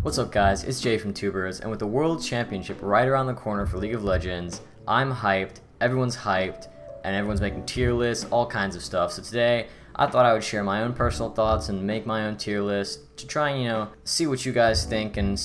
What's up guys, it's Jay from Tubers, and with the World Championship right around the corner for League of Legends, I'm hyped, everyone's hyped, and everyone's making tier lists, all kinds of stuff. So today, I thought I would share my own personal thoughts and make my own tier list to try and, see what you guys think and,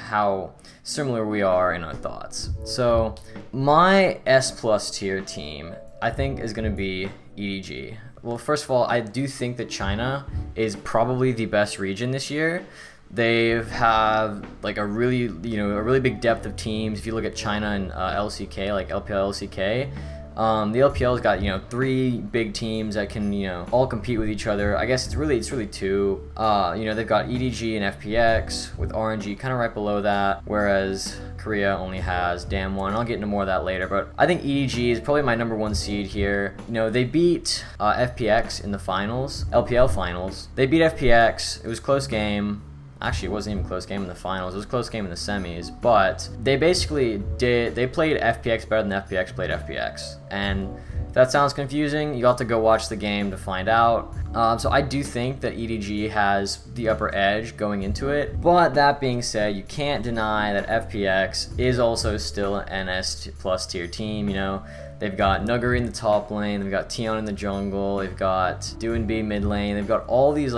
how similar we are in our thoughts. So, my S plus tier team, I think is going to be EDG. Well, first of all, I do think that China is probably the best region this year. They have like a really big depth of teams. If you look at China and LCK, like LPL, LCK, the LPL's got 3 big teams that can all compete with each other. I guess it's really 2. They've got EDG and FPX with RNG kind of right below that, whereas Korea only has Damwon. I'll get into more of that later, but I think EDG is probably my number 1 seed here. They beat FPX in the finals, LPL finals. They beat FPX. It was a close game. Actually, it wasn't even a close game in the finals. It was a close game in the semis, but they basically they played FPX better than FPX played FPX. And if that sounds confusing, you have to go watch the game to find out. So I do think that EDG has the upper edge going into it. But that being said, you can't deny that FPX is also still an S plus tier team. They've got Nuggery in the top lane, they've got Tion in the jungle, they've got DoinB mid lane, they've got all these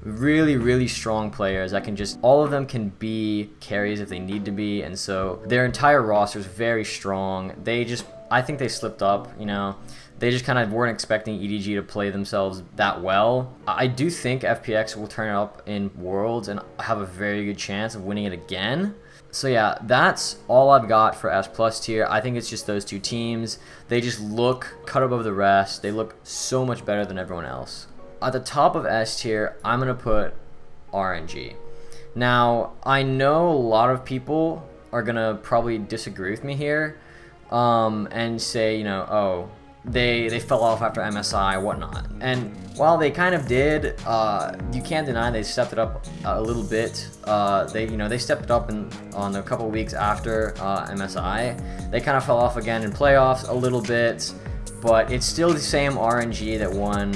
really strong players that can all of them can be carries if they need to be, and so their entire roster is very strong. I think they slipped up, they just kind of weren't expecting EDG to play themselves that well. I do think FPX will turn it up in Worlds and have a very good chance of winning it again. So yeah, that's all I've got for S plus tier. I think it's just those 2 teams. They just look cut above the rest. They look so much better than everyone else. At the top of S tier, I'm going to put RNG. Now, I know a lot of people are going to probably disagree with me here and say, oh, they fell off after MSI, whatnot. And while they kind of did, you can't deny they stepped it up a little bit. They stepped it up on a couple weeks after MSI. They kind of fell off again in playoffs a little bit, but it's still the same RNG that won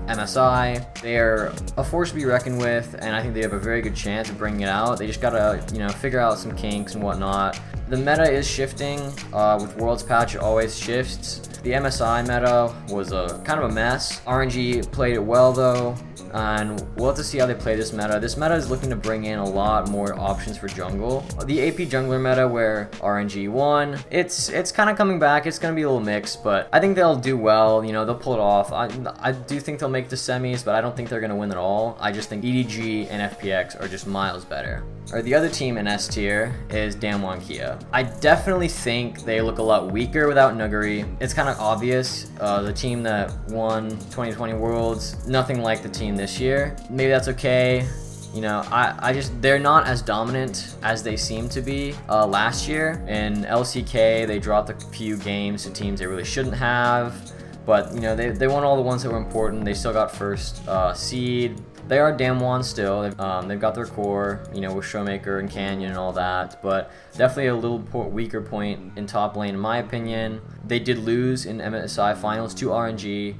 MSI. They're a force to be reckoned with, and I think they have a very good chance of bringing it out. They just gotta, figure out some kinks and whatnot. The meta is shifting. With Worlds patch, it always shifts. The MSI meta was kind of a mess. RNG played it well though, and we'll have to see how they play this meta. This meta is looking to bring in a lot more options for jungle. The AP jungler meta where RNG won, it's kind of coming back. It's going to be a little mixed, but I think they'll do well. They'll pull it off. I do think they'll make the semis, but I don't think they're going to win at all. I just think EDG and FPX are just miles better. Or the other team in S tier is Damwon Kia. I definitely think they look a lot weaker without Nuggery. It's kind of obvious. The team that won 2020 Worlds, nothing like the team this year. Maybe that's okay. They're not as dominant as they seemed to be last year. In LCK, they dropped a few games to teams they really shouldn't have. But, they won all the ones that were important. They still got first seed. They are Damwon still. They've got their core, with Showmaker and Canyon and all that, but definitely a little weaker point in top lane in my opinion. They did lose in MSI finals to RNG,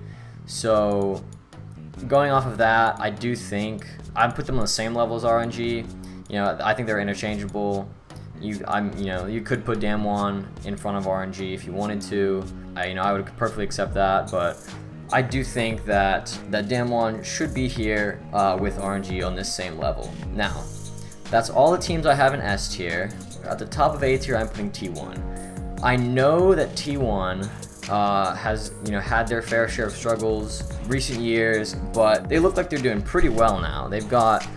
so going off of that, I do think I'd put them on the same level as RNG. I think they're interchangeable. You could put Damwon in front of RNG if you wanted to. I would perfectly accept that, but I do think that Damwon should be here with RNG on this same level. Now, that's all the teams I have in S tier. At the top of A tier, I'm putting T1. I know that T1 has had their fair share of struggles recent years, but they look like they're doing pretty well now. They've got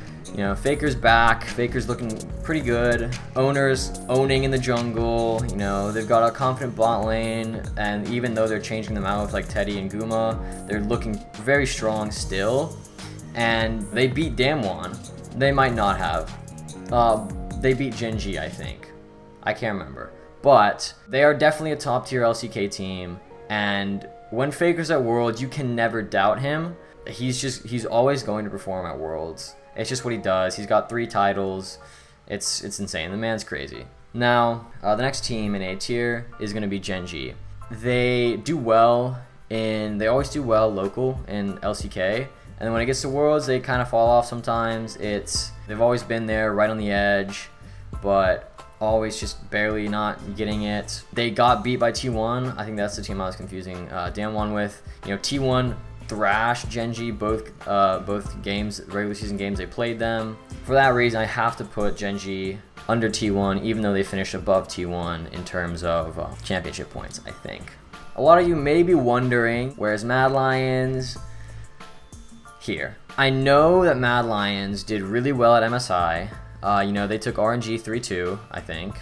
Faker's back. Faker's looking pretty good. Owners owning in the jungle. They've got a confident bot lane, and even though they're changing them out with like Teddy and Guma, they're looking very strong still. And they beat Damwon. They might not have. They beat Genji, I think. I can't remember. But they are definitely a top tier LCK team. And when Faker's at Worlds, you can never doubt him. He's always going to perform at Worlds. It's just what he does. He's got 3 titles. It's insane. The man's crazy. Now, the next team in A tier is going to be Genji. They always do well local in LCK, and then when it gets to Worlds, they kind of fall off sometimes. It's They've always been there, right on the edge, but always just barely not getting it. They got beat by T1. I think that's the team I was confusing Damwon with. T1 thrashed Genji both games, regular season games they played them. For that reason, I have to put Genji under T1, even though they finished above T1 in terms of championship points, I think. A lot of you may be wondering, where's Mad Lions? Here. I know that Mad Lions did really well at MSI. They took RNG 3-2, I think.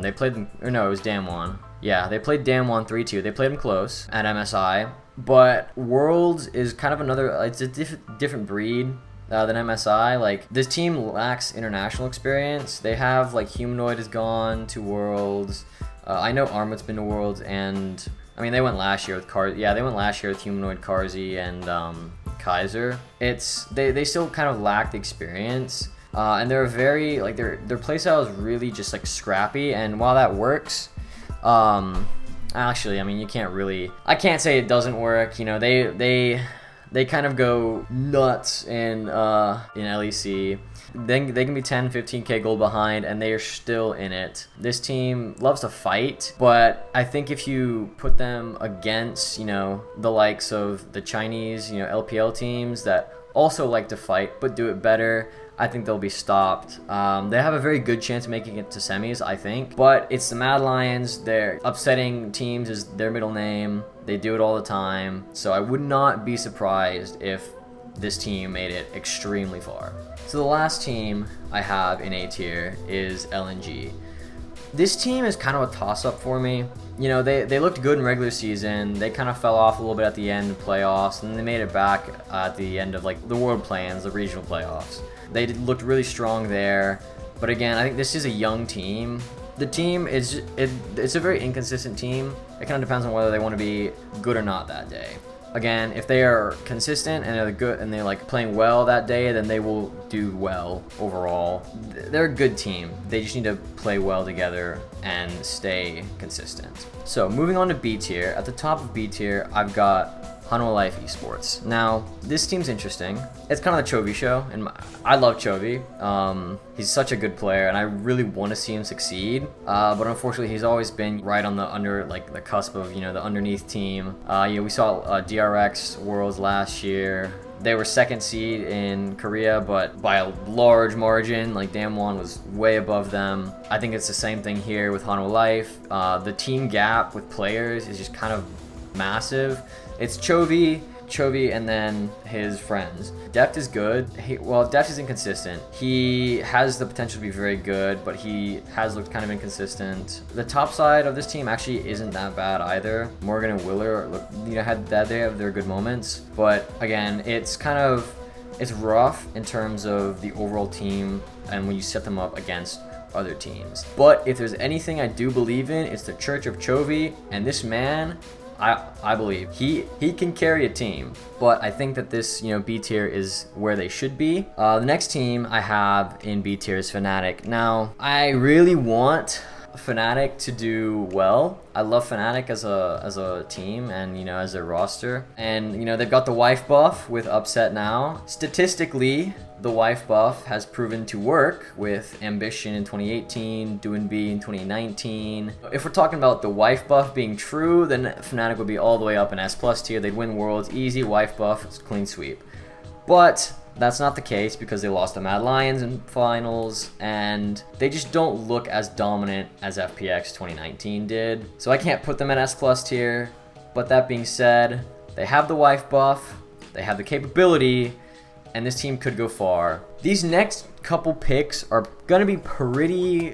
They played them, or no, it was Damwon. Yeah, they played Damwon 3-2. They played them close at MSI. But Worlds is kind of another, it's a different breed than MSI. Like, this team lacks international experience. They have, like, Humanoid has gone to Worlds. I know Armut's been to Worlds, and, I mean, they went last year with they went last year with Humanoid, Carzzy, and Kaiser. They still kind of lack the experience. And they're very, like, their playstyle is really just, like, scrappy, and while that works, actually, I mean, I can't say it doesn't work. They kind of go nuts in LEC. Then they can be 10, 15k gold behind, and they are still in it. This team loves to fight, but I think if you put them against, the likes of the Chinese, LPL teams that also like to fight but do it better, I think they'll be stopped. They have a very good chance of making it to semis, I think. But it's the Mad Lions. They're upsetting teams is their middle name. They do it all the time. So I would not be surprised if this team made it extremely far. So the last team I have in A tier is LNG. This team is kind of a toss-up for me. They looked good in regular season. They kind of fell off a little bit at the end of playoffs, and they made it back at the end of, like, the world plans, the regional playoffs. They looked really strong there, but again, I think this is a young team. The team it's a very inconsistent team. It kind of depends on whether they want to be good or not that day. Again, if they are consistent and they're good and they like playing well that day, then they will do well overall. They're a good team. They just need to play well together and stay consistent. So moving on to B tier. At the top of B tier, I've got Hanwha Life Esports. Now, this team's interesting. It's kind of the Chovy show, and I love Chovy. He's such a good player, and I really want to see him succeed. But unfortunately, he's always been right on the cusp of the underneath team. We saw DRX Worlds last year. They were second seed in Korea, but by a large margin. Like, Damwon was way above them. I think it's the same thing here with Hanwha Life. The team gap with players is just kind of massive. It's Chovy, and then his friends. Deft is good. Deft is inconsistent. He has the potential to be very good, but he has looked kind of inconsistent. The top side of this team actually isn't that bad either. Morgan and Willer, they have their good moments, but again, it's rough in terms of the overall team and when you set them up against other teams. But if there's anything I do believe in, it's the Church of Chovy, and this man, I believe he can carry a team, but I think that this B tier is where they should be. The next team I have in B tier is Fnatic. Now, I really want Fnatic to do well. I love Fnatic as a team and as a roster, and they've got the wife buff with Upset now. Statistically, the wife buff has proven to work with Ambition in 2018, Doinb in 2019. If we're talking about the wife buff being true, then Fnatic would be all the way up in S+ tier. They'd win Worlds, easy wife buff, clean sweep. But that's not the case because they lost to Mad Lions in finals, and they just don't look as dominant as FPX 2019 did. So I can't put them in S+ tier, but that being said, they have the wife buff, they have the capability, and this team could go far. These next couple picks are gonna be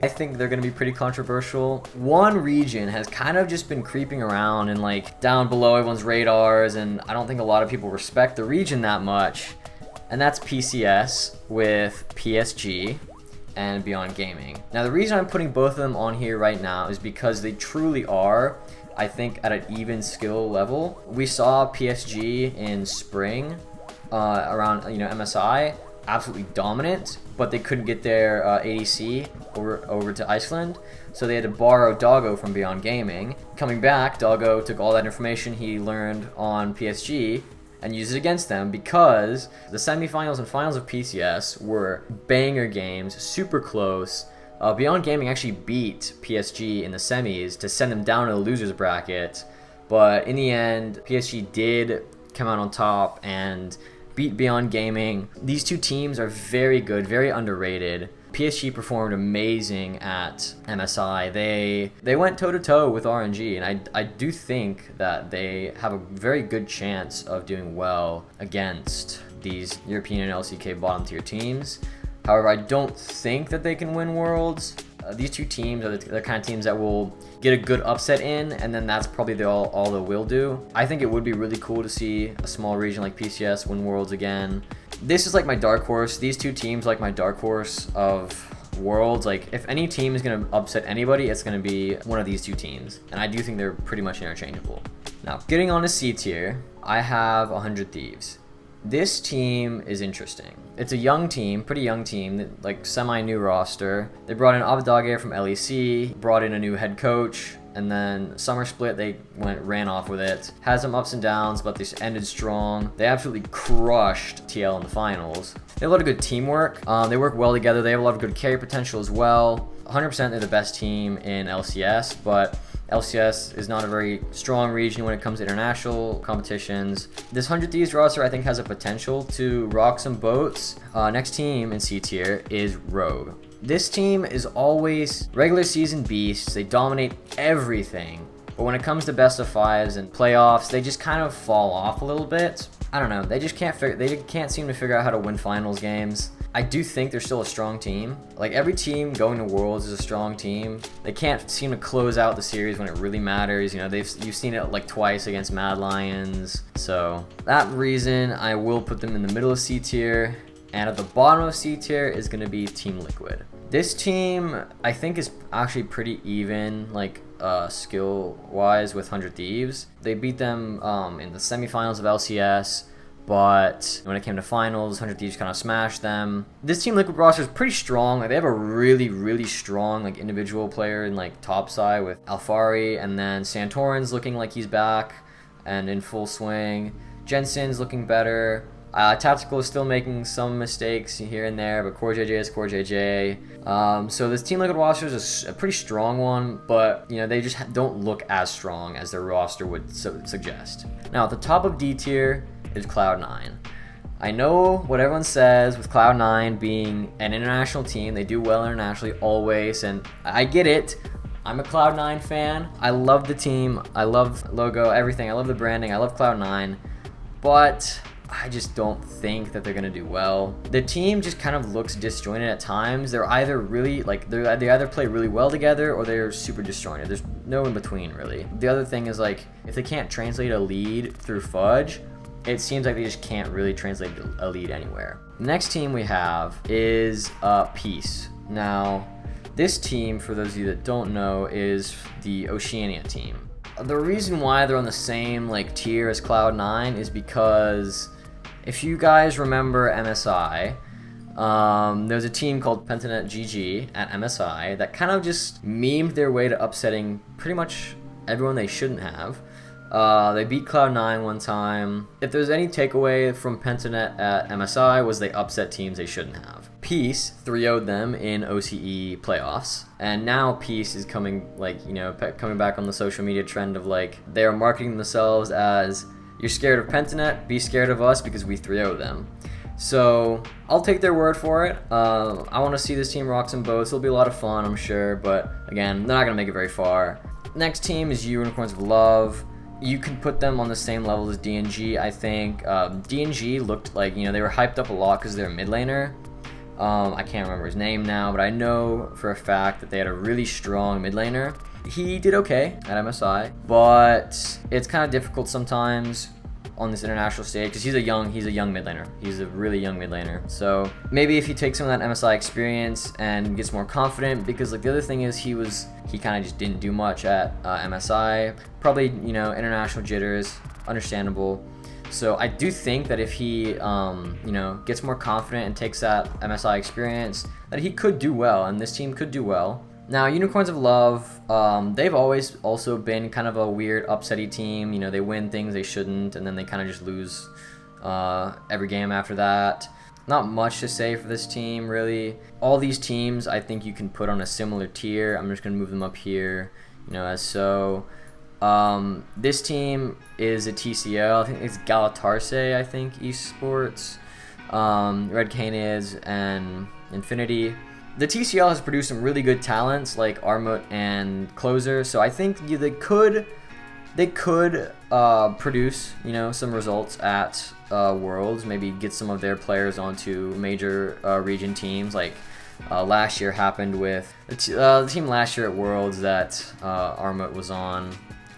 I think they're gonna be pretty controversial. One region has kind of just been creeping around and like down below everyone's radars, and I don't think a lot of people respect the region that much, and that's PCS with PSG and Beyond Gaming. Now, the reason I'm putting both of them on here right now is because they truly are, I think, at an even skill level. We saw PSG in spring around MSI, absolutely dominant, but they couldn't get their ADC over to Iceland, so they had to borrow Doggo from Beyond Gaming. Coming back, Doggo took all that information he learned on PSG and use it against them, because the semifinals and finals of PCS were banger games, super close. Beyond Gaming actually beat PSG in the semis to send them down to the losers bracket, but in the end, PSG did come out on top and beat Beyond Gaming. These two teams are very good, very underrated. PSG performed amazing at MSI. They went toe-to-toe with RNG, and I do think that they have a very good chance of doing well against these European and LCK bottom-tier teams. However, I don't think that they can win Worlds. These two teams are the kind of teams that will get a good upset in, and then that's probably all they will do. I think it would be really cool to see a small region like PCS win Worlds again. This is like my dark horse. These two teams like my dark horse of Worlds. Like, if any team is going to upset anybody, it's going to be one of these two teams. And I do think they're pretty much interchangeable. Now, getting on to C tier, I have 100 Thieves. This team is interesting. It's a young team, pretty young team, like semi-new roster. They brought in Abdage from LEC, brought in a new head coach, and then summer split, they ran off with it. Had some ups and downs, but they ended strong. They absolutely crushed TL in the finals. They have a lot of good teamwork. They work well together. They have a lot of good carry potential as well. 100% they're the best team in LCS, but LCS is not a very strong region when it comes to international competitions. This 100 Thieves roster, I think, has a potential to rock some boats. Next team in C tier is Rogue. This team is always regular season beasts. They dominate everything. But when it comes to best of fives and playoffs, they just kind of fall off a little bit. I don't know. They just can't seem to figure out how to win finals games. I do think they're still a strong team. Like, every team going to Worlds is a strong team. They can't seem to close out the series when it really matters. You know, you've seen it like twice against Mad Lions. So that reason, I will put them in the middle of C tier. And at the bottom of C tier is going to be Team Liquid. This team, I think, is actually pretty even, like, skill-wise with 100 Thieves. They beat them in the semifinals of LCS, but when it came to finals, 100 Thieves kind of smashed them. This Team Liquid roster is pretty strong. Like, they have a really, really strong, like, individual player in, like, topside with Alfari, and then Santorin's looking like he's back and in full swing. Jensen's looking better. Tactical is still making some mistakes here and there, but CoreJJ is CoreJJ. So this Team Liquid roster is a pretty strong one, but you know, they just don't look as strong as their roster would suggest. Now, at the top of D tier is Cloud9. I know what everyone says with Cloud9 being an international team. They do well internationally always, and I get it. I'm a Cloud9 fan. I love the team. I love the logo, everything. I love the branding. I love Cloud9, but I just don't think that they're gonna do well. The team just kind of looks disjointed at times. They're either really they either play really well together or they're super disjointed. There's no in between really. The other thing is, like, if they can't translate a lead through fudge, it seems like they just can't really translate a lead anywhere. The next team we have is Peace. Now, this team, for those of you that don't know, is the Oceania team. The reason why they're on the same like tier as Cloud9 is because if you guys remember MSI, there's a team called Pentanet GG at MSI that kind of just memed their way to upsetting pretty much everyone they shouldn't have. They beat Cloud9 one time. If there's any takeaway from Pentanet at MSI, was they upset teams they shouldn't have. Peace 3-0'd them in OCE playoffs, and now Peace is coming back on the social media trend of like they are marketing themselves as, you're scared of Pentanet, be scared of us because we 3-0'd them. So I'll take their word for it. I want to see this team rock some boats. It'll be a lot of fun, I'm sure, but again, they're not gonna make it very far. Next team is Unicorns of Love. You can put them on the same level as DNG, I think. DNG looked like, they were hyped up a lot because they're a mid laner. I can't remember his name now, but I know for a fact that they had a really strong mid laner. He did okay at MSI, but it's kind of difficult sometimes on this international stage because he's a young mid laner. He's a really young mid laner. So maybe if he takes some of that MSI experience and gets more confident, because like the other thing is he kind of just didn't do much at MSI. Probably, international jitters, understandable. So I do think that if he, gets more confident and takes that MSI experience, that he could do well, and this team could do well. Now, Unicorns of Love, they've always also been kind of a weird upsetty team. They win things they shouldn't, and then they kind of just lose every game after that. Not much to say for this team, really. All these teams, I think you can put on a similar tier. I'm just going to move them up here, as so. This team is a TCL. I think it's Galatarse, I think, Esports. Red Canids, and Infinity. The TCL has produced some really good talents like Armut and Closer, so I think they could produce some results at Worlds. Maybe get some of their players onto major region teams like last year happened with the team last year at Worlds that Armut was on,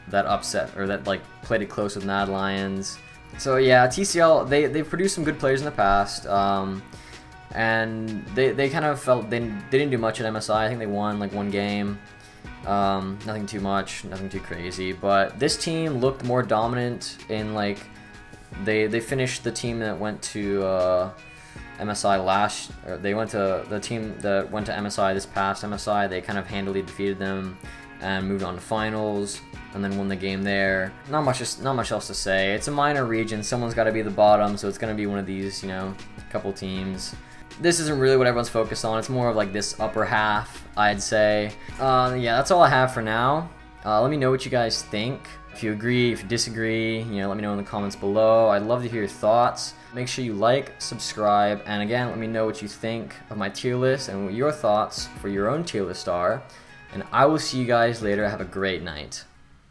that upset or that played it close with Mad Lions. So yeah, TCL they've produced some good players in the past, and they kind of felt they didn't do much at MSI. I think they won one game, nothing too much, nothing too crazy. But this team looked more dominant in they finished the team that went to MSI they went to the team that went to MSI this past MSI. They kind of handily defeated them and moved on to finals, and then won the game there. Not much else to say. It's a minor region. Someone's got to be the bottom, so it's going to be one of these, couple teams. This isn't really what everyone's focused on. It's more of this upper half, I'd say. Yeah, that's all I have for now. Let me know what you guys think. If you agree, if you disagree, let me know in the comments below. I'd love to hear your thoughts. Make sure you like, subscribe, and again, let me know what you think of my tier list and what your thoughts for your own tier list are. And I will see you guys later. Have a great night.